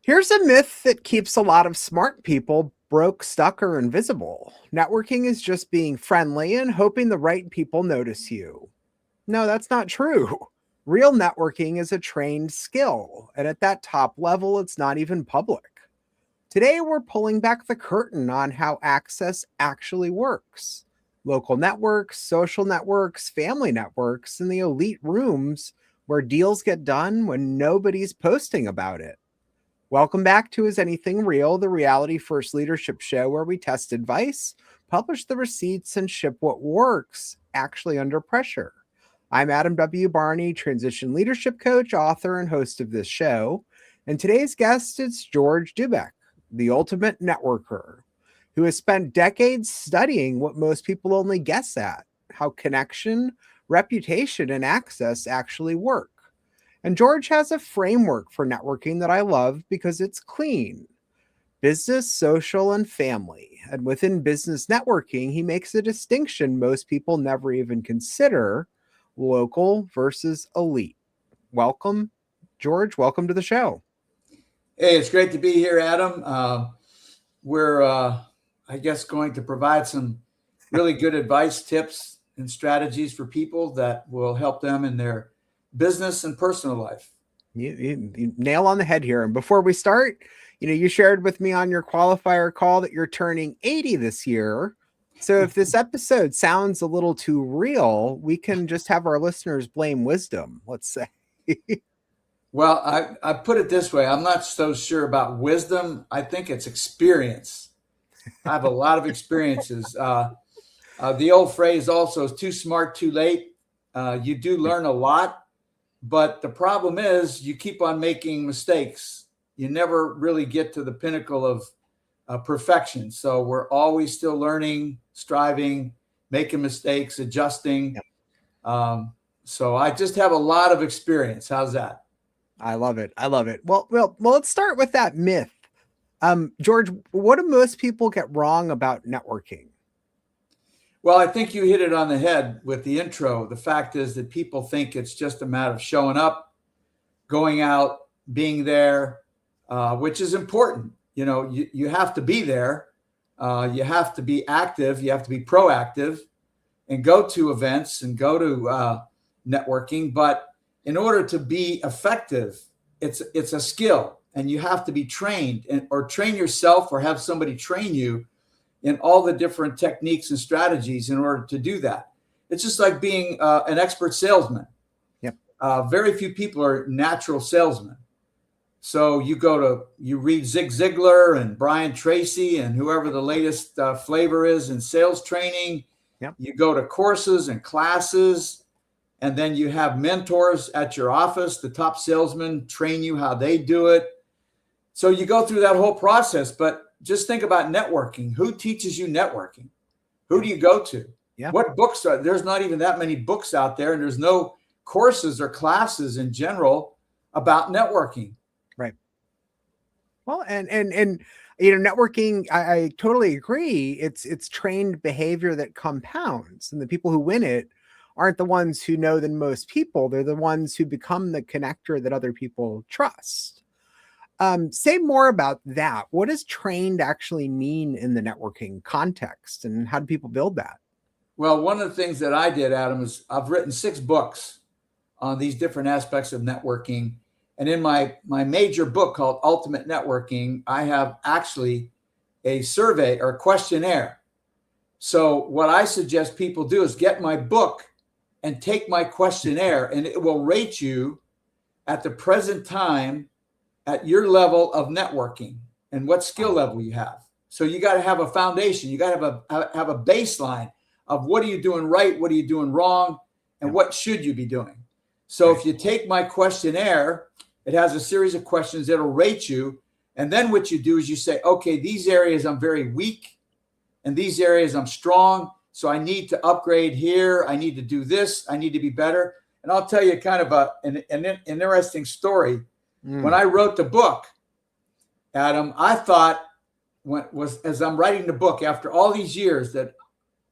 Here's a myth that keeps a lot of smart people broke, stuck, or invisible. Networking is just being friendly and hoping the right people notice you. No, that's not true. Real networking is a trained skill, and at that top level, it's not even public. Today, we're pulling back the curtain on how access actually works. Local networks, social networks, family networks, and the elite rooms where deals get done when nobody's posting about it. Welcome back to Is Anything Real, the reality first leadership show where we test advice, publish the receipts, and ship what works actually under pressure. I'm Adam W. Barney, transition leadership coach, author, and host of this show. And today's guest is George Dubec, the ultimate networker, who has spent decades studying what most people only guess at, how connection, reputation, and access actually work. And George has a framework for networking that I love because it's clean. Business, social, and family. And within business networking, he makes a distinction most people never even consider: local versus elite. Welcome, George. Welcome to the show. Hey, it's great to be here, Adam. We're, I guess, going to provide some really good advice, tips, and strategies for people that will help them in their business and personal life. You nail on the head here. And before we start, you shared with me on your qualifier call that you're turning 80 this year. So if this episode sounds a little too real, we can just have our listeners blame wisdom, let's say. Well, I put it this way. I'm not so sure about wisdom. I think it's experience. I have a lot of experiences. The old phrase also is too smart, too late. You do learn a lot, but the problem is you keep on making mistakes. You never really get to the pinnacle of perfection. So we're always still learning, striving, making mistakes, adjusting. So I just have a lot of experience. How's that? I love it. I love it. Well, let's start with that myth. George, what do most people get wrong about networking? Well, I think you hit it on the head with the intro. The fact is that people think it's just a matter of showing up, going out, being there, which is important. You have to be there. You have to be active. You have to be proactive and go to events and go to networking. But in order to be effective, it's a skill, and you have to be trained or train yourself or have somebody train you in all the different techniques and strategies in order to do that. It's just like being an expert salesman. Yep. Very few people are natural salesmen. So you read Zig Ziglar and Brian Tracy and whoever the latest flavor is in sales training. Yep. You go to courses and classes, and then you have mentors at your office. The top salesmen train you how they do it. So you go through that whole process, but just think about networking. Who teaches you networking? Who do you go to? Yeah. What books are there's not even that many books out there, and there's no courses or classes in general about networking. Right. Well, and networking, I totally agree. It's trained behavior that compounds, and the people who win it aren't the ones who know the most people. They're the ones who become the connector that other people trust. Say more about that. What does trained actually mean in the networking context, and how do people build that? Well, one of the things that I did, Adam, is I've written 6 books on these different aspects of networking. And in my major book called Ultimate Networking, I have actually a survey or questionnaire. So what I suggest people do is get my book and take my questionnaire, and it will rate you at the present time at your level of networking and what skill level you have. So you got to have a foundation. You got to have a baseline of what are you doing right, what are you doing wrong, and what should you be doing. So if you take my questionnaire, it has a series of questions that'll rate you. And then what you do is you say, okay, these areas I'm very weak, and these areas I'm strong. So I need to upgrade here. I need to do this. I need to be better. And I'll tell you kind of an interesting story. When I wrote the book, Adam, I thought as I'm writing the book after all these years that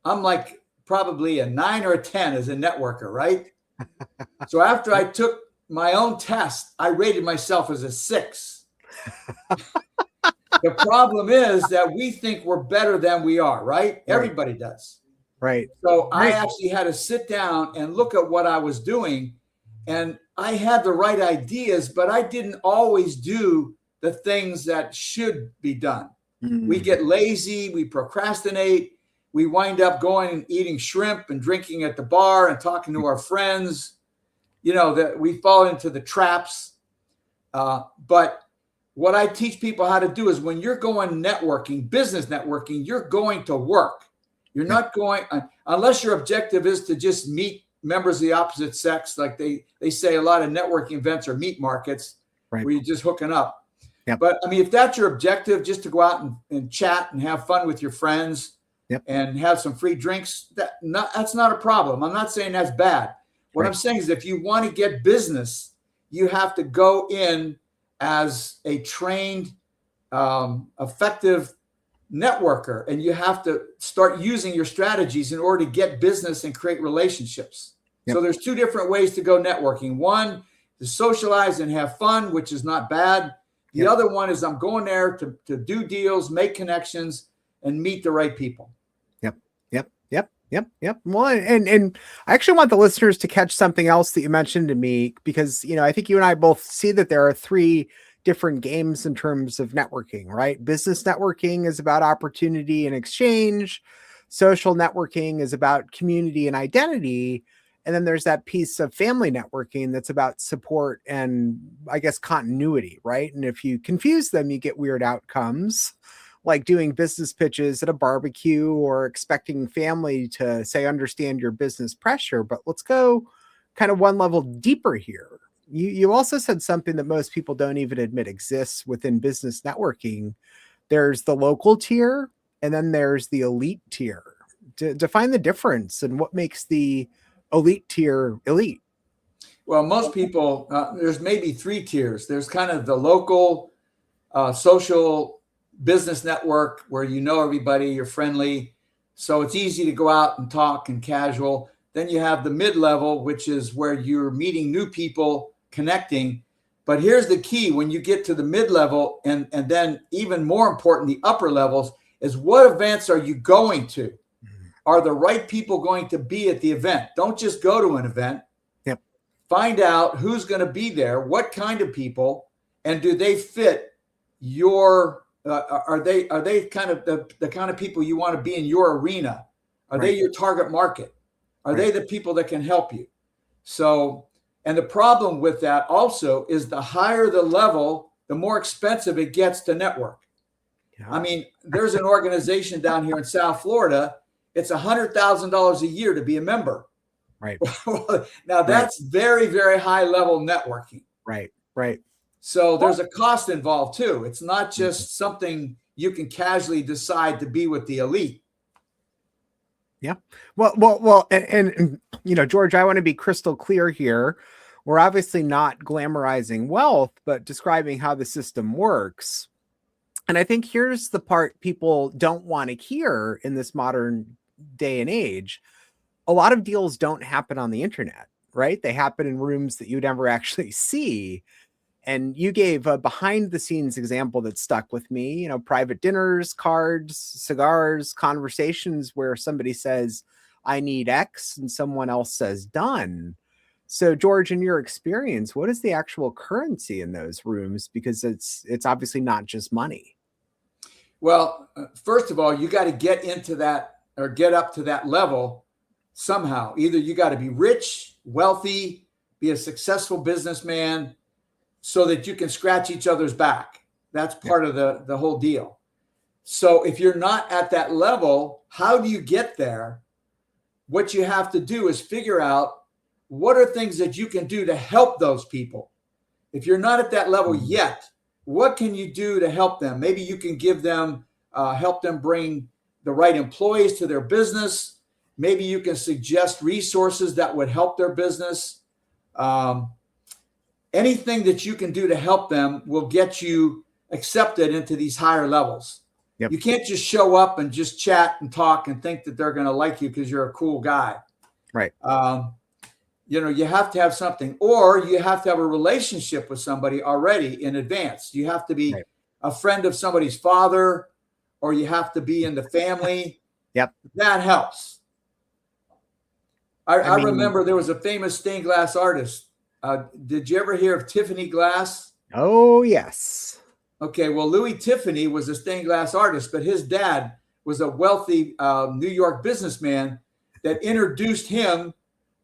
I'm like probably a 9 or a 10 as a networker, right? So after I took my own test, I rated myself as a 6. The problem is that we think we're better than we are, right? Everybody does. Right. So I Right. actually had to sit down and look at what I was doing. And I had the right ideas, but I didn't always do the things that should be done. We get lazy, we procrastinate, we wind up going and eating shrimp and drinking at the bar and talking to our friends. You know, that we fall into the traps. But what I teach people how to do is when you're going networking, business networking, you're going to work. You're not going, unless your objective is to just meet members of the opposite sex. Like they say a lot of networking events are meat markets where you're just hooking up. Yep. But I mean, if that's your objective, just to go out and chat and have fun with your friends and have some free drinks, that's not a problem. I'm not saying that's bad. What I'm saying is if you want to get business, you have to go in as a trained, effective networker, and you have to start using your strategies in order to get business and create relationships. So there's two different ways to go networking. One is socialize and have fun, which is not bad. The other one is I'm going there to do deals, make connections, and meet the right people. Yep. Well, and I actually want the listeners to catch something else that you mentioned to me, because, you know, I think you and I both see that there are three different games in terms of networking, right? Business networking is about opportunity and exchange. Social networking is about community and identity. And then there's that piece of family networking that's about support and, I guess, continuity, right? And if you confuse them, you get weird outcomes, like doing business pitches at a barbecue or expecting family to say, understand your business pressure. But let's go kind of one level deeper here. You also said something that most people don't even admit exists within business networking. There's the local tier, and then there's the elite tier. Define the difference and what makes the elite tier elite. Well, most people, there's maybe three tiers. There's kind of the local social business network where you know everybody, you're friendly, so it's easy to go out and talk and casual. Then you have the mid-level, which is where you're meeting new people, connecting. But here's the key: when you get to the mid-level, and then even more important, the upper levels, is what events are you going to? Are the right people going to be at the event? Don't just go to an event. Find out who's going to be there, what kind of people, and do they fit your are they kind of the kind of people you want to be in your arena? Are they your target market? Are they the people that can help you? So, and the problem with that also is the higher the level, the more expensive it gets to network. I mean, there's an organization down here in South Florida. It's $100,000 a year to be a member. Now that's very, very high level networking. So there's a cost involved too. It's not just something you can casually decide to be with the elite. Well, and you know, George, I want to be crystal clear here. We're obviously not glamorizing wealth, but describing how the system works. And I think here's the part people don't want to hear in this modern day and age. A lot of deals don't happen on the internet, right? They happen in rooms that you'd never actually see. And you gave a behind the scenes example that stuck with me, you know, private dinners, cards, cigars, conversations where somebody says, I need X, and someone else says done. So George, in your experience, what is the actual currency in those rooms? Because it's obviously not just money. Well, first of all, you got to get into that or get up to that level somehow. Either you got to be rich, wealthy, be a successful businessman, so that you can scratch each other's back. That's part of the whole deal. So if you're not at that level, how do you get there? What you have to do is figure out what are things that you can do to help those people. If you're not at that level yet, what can you do to help them? Maybe you can give them, help them bring the right employees to their business. Maybe you can suggest resources that would help their business. Anything that you can do to help them will get you accepted into these higher levels. You can't just show up and just chat and talk and think that they're going to like you because you're a cool guy. You have to have something, or you have to have a relationship with somebody already in advance. You have to be Right. a friend of somebody's father, or you have to be in the family. Yep. That helps. I I mean, remember there was a famous stained glass artist. Did you ever hear of Tiffany Glass? oh yes. Okay, well, Louis Tiffany was a stained glass artist, but his dad was a wealthy New York businessman that introduced him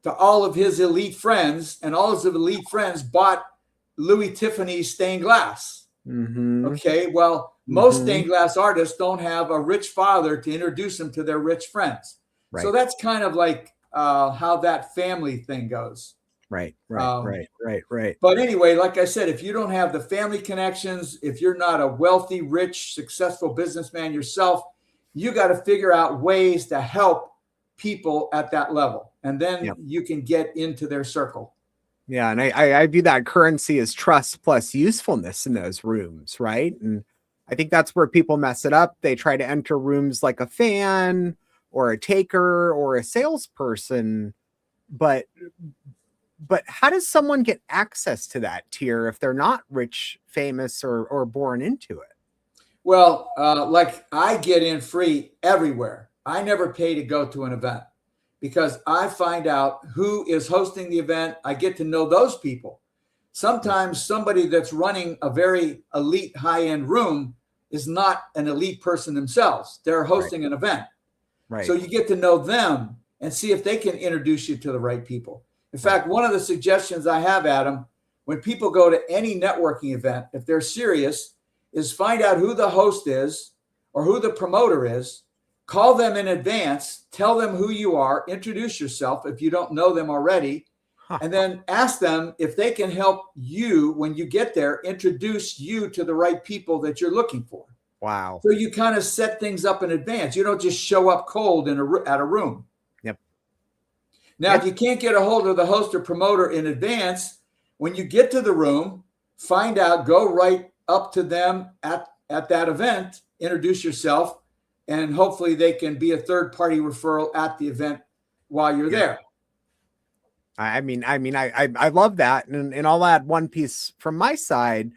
to all of his elite friends, and all of his elite friends bought Louis Tiffany stained glass. Mm-hmm. Okay, well, most Mm-hmm. stained glass artists don't have a rich father to introduce them to their rich friends. So Right. that's kind of like how that family thing goes. Right. Right. Um, Right. Right. Right. but anyway, like I said, if you don't have the family connections, if you're not a wealthy, rich, successful businessman yourself, you got to figure out ways to help people at that level. And then Yep. you can get into their circle. Yeah, and I view that currency as trust plus usefulness in those rooms, right? And I think that's where people mess it up. They try to enter rooms like a fan or a taker or a salesperson, but how does someone get access to that tier if they're not rich, famous, or born into it? Well, like I get in free everywhere. I never pay to go to an event because I find out who is hosting the event. I get to know those people. Sometimes somebody that's running a very elite high end room is not an elite person themselves. They're Right, hosting an event. So right, you get to know them and see if they can introduce you to the right people. In right. fact, one of the suggestions I have, Adam, when people go to any networking event, if they're serious, is find out who the host is or who the promoter is, call them in advance, tell them who you are, introduce yourself if you don't know them already, Huh. and then ask them if they can help you when you get there, introduce you to the right people that you're looking for. Wow. So you kind of set things up in advance. You don't just show up cold at a room. Yep. Now, if Yep. you can't get a hold of the host or promoter in advance, when you get to the room, find out, go right up to them at that event, introduce yourself, and hopefully they can be a third party referral at the event while you're Yeah. there. I love that, and I'll add one piece from my side.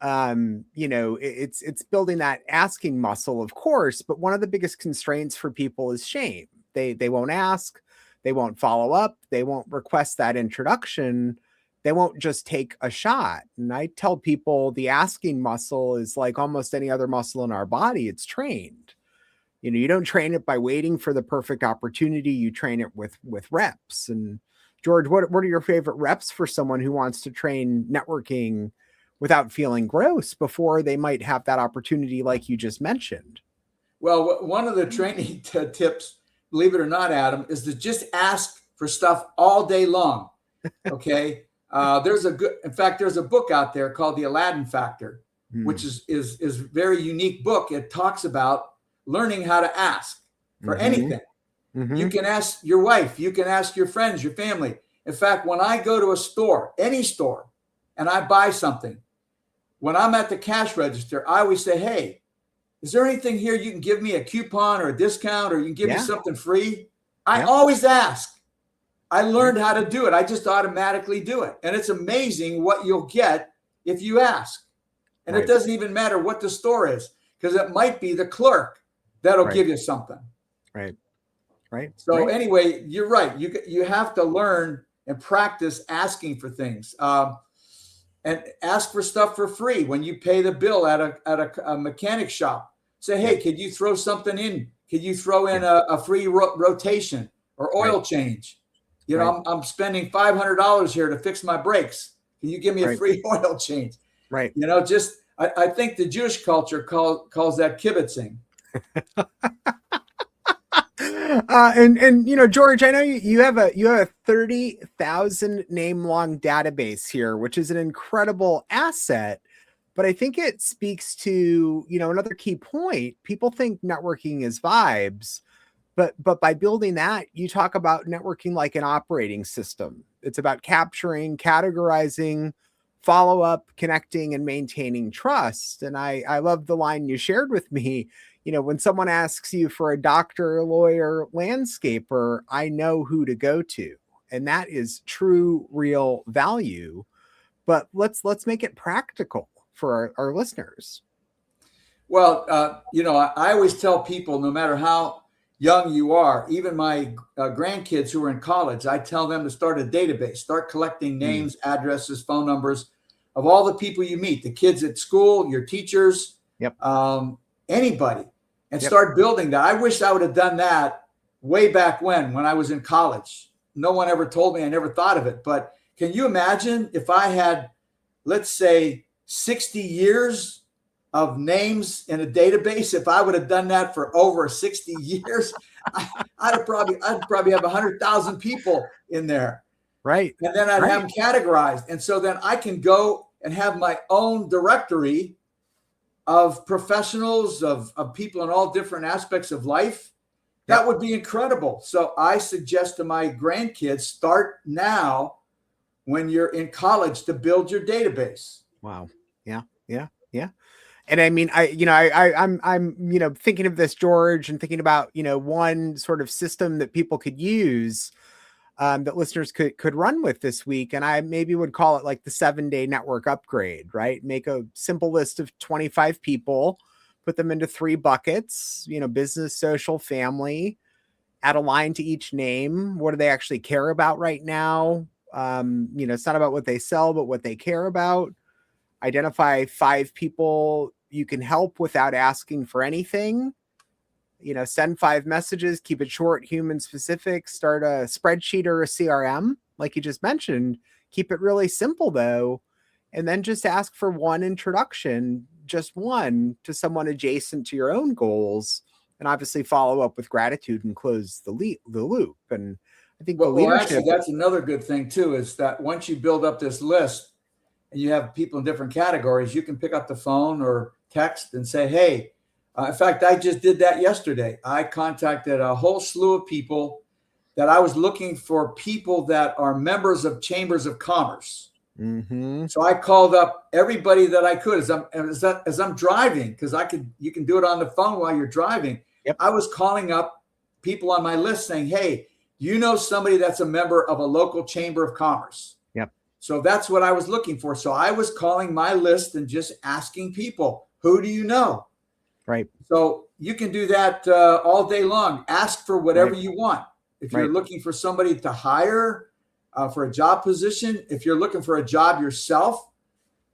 It's building that asking muscle, of course, but one of the biggest constraints for people is shame. They won't ask, they won't follow up, they won't request that introduction, they won't just take a shot. And I tell people the asking muscle is like almost any other muscle in our body, it's trained. You don't train it by waiting for the perfect opportunity, you train it with reps. And George, what are your favorite reps for someone who wants to train networking without feeling gross before they might have that opportunity like you just mentioned? Well, one of the training tips, believe it or not, Adam, is to just ask for stuff all day long. Okay. In fact, there's a book out there called The Aladdin Factor, which is very unique book. It talks about learning how to ask for anything. You can ask your wife, you can ask your friends, your family. In fact, when I go to a store, any store, and I buy something, when I'm at the cash register, I always say, hey, is there anything here you can give me a coupon or a discount, or you can give me Yeah. something free? I Yep. always ask. I Yep. learned how to do it. I just automatically do it. And it's amazing what you'll get if you ask. And it Right. doesn't even matter what the store is, because it might be the clerk that'll Right. give you something. Right. Right. So Right. anyway, you're right. You have to learn and practice asking for things, and ask for stuff for free when you pay the bill at a mechanic shop. Say, hey, Yep. could you throw something in? Could you throw in Yep. a free rotation or oil Right. change? Right. I'm spending $500 here to fix my brakes. Can you give me a Right. free oil change? Right. I think the Jewish culture calls that kibitzing. And George, I know you have a 30,000 name long database here, which is an incredible asset. But I think it speaks to, another key point. People think networking is vibes, but by building that, you talk about networking like an operating system. It's about capturing, categorizing, follow up, connecting, and maintaining trust. And I love the line you shared with me. When someone asks you for a doctor, lawyer, landscaper, I know who to go to. and that is true, real value. But let's make it practical for our listeners. Well, I always tell people, no matter how young you are, even my grandkids who are in college, I tell them to start a database, start collecting names, addresses, phone numbers of all the people you meet, the kids at school, your teachers, Yep. Anybody, and start building that. I wish I would have done that way back when I was in college. No one ever told me. I never thought of it. But can you imagine if I had, let's say, 60 years of names in a database? If I would have done that for over 60 years, I'd probably have 100,000 people in there. Right. And then I'd have them categorized. And so then I can go and have my own directory of professionals, of people in all different aspects of life. That would be incredible. So I suggest to my grandkids, start now when you're in college to build your database. Wow. Yeah. And I mean, I'm thinking of this, George, and thinking about, one sort of system that people could use that listeners could run with this week. And I maybe would call it like the 7-day network upgrade, right? Make a simple list of 25 people, put them into 3 buckets, business, social, family, add a line to each name. What do they actually care about right now? It's not about what they sell, but what they care about. Identify 5 people you can help without asking for anything. Send 5 messages, keep it short, human specific, start a spreadsheet or a CRM, like you just mentioned. Keep it really simple though. And then just ask for one introduction, just one, to someone adjacent to your own goals. And obviously follow up with gratitude and close the loop. And I think actually, that's another good thing too, is that once you build up this list and you have people in different categories, you can pick up the phone or text and say, hey, in fact, I just did that yesterday. I contacted a whole slew of people that I was looking for, people that are members of chambers of commerce. Mm-hmm. So I called up everybody that I could as I'm driving, because you can do it on the phone while you're driving. Yep. I was calling up people on my list saying, hey, you know somebody that's a member of a local chamber of commerce? Yep. So that's what I was looking for. So I was calling my list and just asking people, who do you know? Right. So you can do that all day long. Ask for whatever you want. If you're looking for somebody to hire for a job position, if you're looking for a job yourself,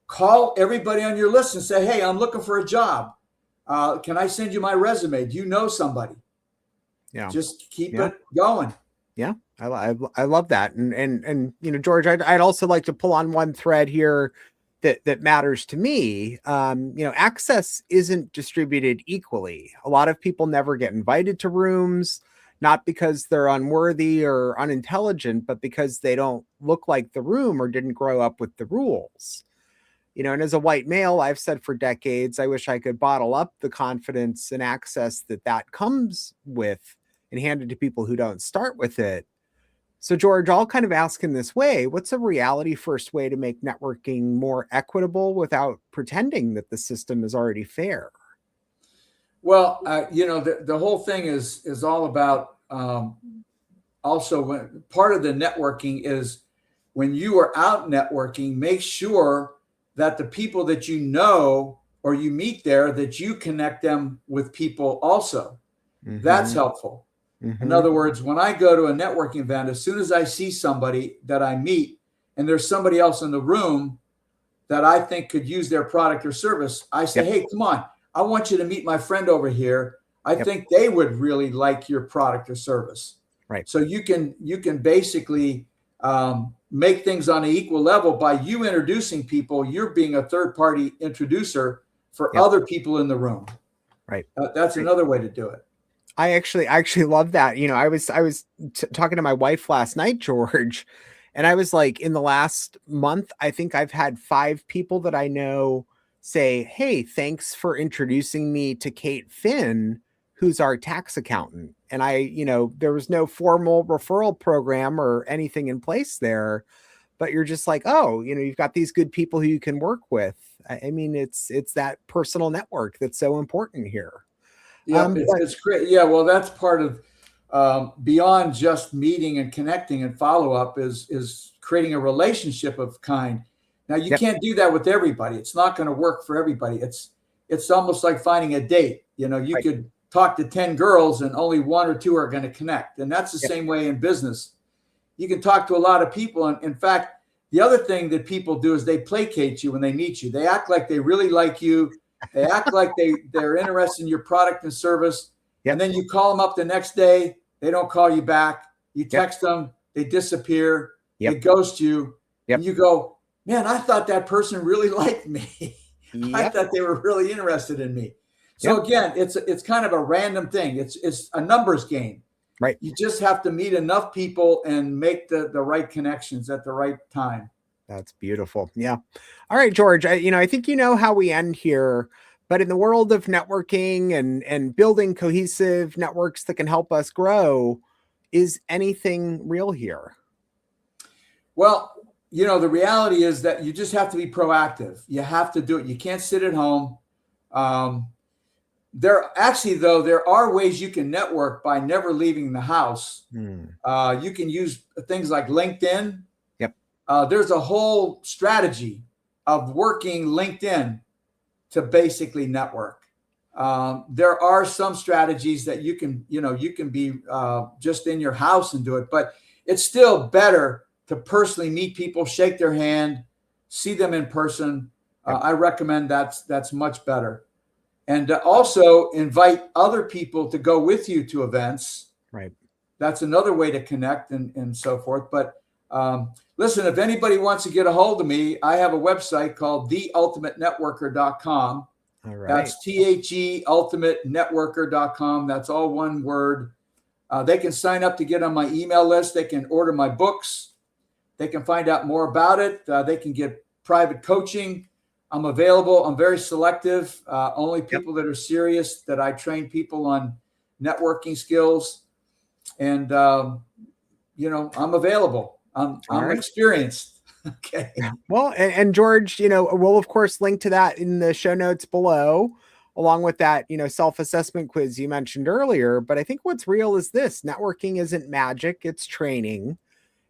call everybody on your list and say, hey, I'm looking for a job. Can I send you my resume? Do you know somebody? Yeah. Just keep it going. Yeah. I love that. And George, I'd also like to pull on one thread here that matters to me. Access isn't distributed equally. A lot of people never get invited to rooms, not because they're unworthy or unintelligent, but because they don't look like the room or didn't grow up with the rules. And as a white male, I've said for decades, I wish I could bottle up the confidence and access that comes with and hand it to people who don't start with it. So, George, I'll kind of ask in this way, what's a reality first way to make networking more equitable without pretending that the system is already fair? Well, the whole thing is all about also when part of the networking is when you are out networking, make sure that the people that you know or you meet there, that you connect them with people also. Mm-hmm. That's helpful. Mm-hmm. In other words, when I go to a networking event, as soon as I see somebody that I meet and there's somebody else in the room that I think could use their product or service, I say, hey, come on, I want you to meet my friend over here. I think they would really like your product or service. Right. So you can basically make things on an equal level by you introducing people. You're being a third-party introducer for other people in the room. Right. That's another way to do it. I actually love that. I was talking to my wife last night, George, and I was like, in the last month, I think I've had 5 people that I know say, hey, thanks for introducing me to Kate Finn, who's our tax accountant. And there was no formal referral program or anything in place there, but you're just like, oh, you've got these good people who you can work with. I mean, it's that personal network that's so important here. Yeah, it's great. Yeah, well, that's part of beyond just meeting and connecting and follow up is creating a relationship of kind. Now you Yep. can't do that with everybody. It's not going to work for everybody. It's almost like finding a date. You know, you Right. could talk to 10 girls and only one or two are going to connect. And that's the Yep. same way in business. You can talk to a lot of people. And in fact, the other thing that people do is they placate you when they meet you. They act like they really like you. They act like they're interested in your product and service. Yep. And then you call them up the next day. They don't call you back. You Yep. text them. They disappear. Yep. They ghost you. Yep. And you go, man, I thought that person really liked me. I Yep. thought they were really interested in me. So Yep. again, it's kind of a random thing. It's a numbers game. Right. You just have to meet enough people and make the right connections at the right time. That's beautiful. Yeah. All right, George. I think you know how we end here, but in the world of networking and building cohesive networks that can help us grow, is anything real here? Well, the reality is that you just have to be proactive. You have to do it. You can't sit at home. There are ways you can network by never leaving the house. You can use things like LinkedIn. Yep. There's a whole strategy of working LinkedIn to basically network. There are some strategies that you can be just in your house and do it, but it's still better to personally meet people, shake their hand, see them in person. Yep. I recommend that's much better. And also invite other people to go with you to events. Right. That's another way to connect and so forth. But listen, if anybody wants to get a hold of me, I have a website called theultimatenetworker.com. All right. That's theultimatenetworker.com. That's all one word. They can sign up to get on my email list. They can order my books. They can find out more about it. They can get private coaching. I'm available. I'm very selective. Only people that are serious, that I train people on networking skills. And, I'm available. I'm right. experienced. Okay. Well, and George, we'll of course link to that in the show notes below, along with that, self-assessment quiz you mentioned earlier. But I think what's real is this: networking isn't magic, it's training.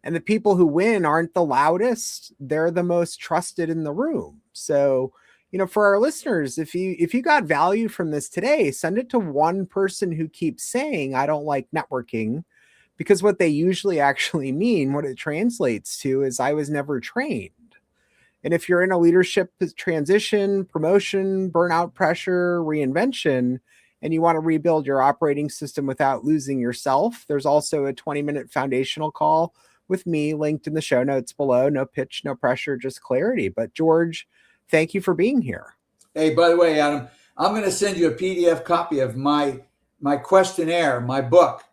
And the people who win aren't the loudest, they're the most trusted in the room. So, for our listeners, if you got value from this today, send it to one person who keeps saying, I don't like networking, because what they usually actually mean, what it translates to, is I was never trained. And if you're in a leadership transition, promotion, burnout pressure, reinvention, and you want to rebuild your operating system without losing yourself, there's also a 20-minute foundational call with me linked in the show notes below. No pitch, no pressure, just clarity. But George, thank you for being here. Hey, by the way, Adam, I'm going to send you a PDF copy of my questionnaire, my book.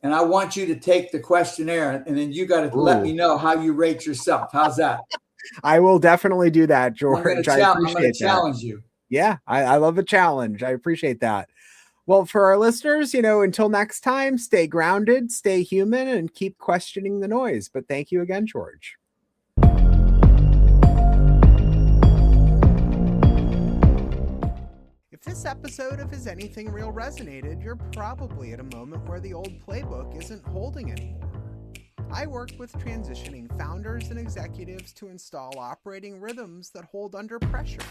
And I want you to take the questionnaire, and then you got to let me know how you rate yourself. How's that? I will definitely do that, George. I'm going to challenge you. Yeah, I love a challenge. I appreciate that. Well, for our listeners, until next time, stay grounded, stay human, and keep questioning the noise. But thank you again, George. If this episode of Is Anything Real resonated, you're probably at a moment where the old playbook isn't holding anymore. I work with transitioning founders and executives to install operating rhythms that hold under pressure.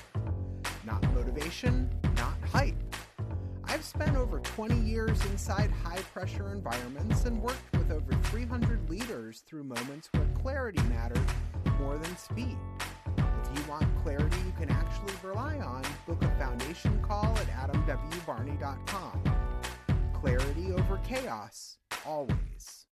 Not motivation, not hype. I've spent over 20 years inside high-pressure environments and worked with over 300 leaders through moments where clarity mattered more than speed. If you want clarity you can actually rely on, book a foundation call at adamwbarney.com. Clarity over chaos, always.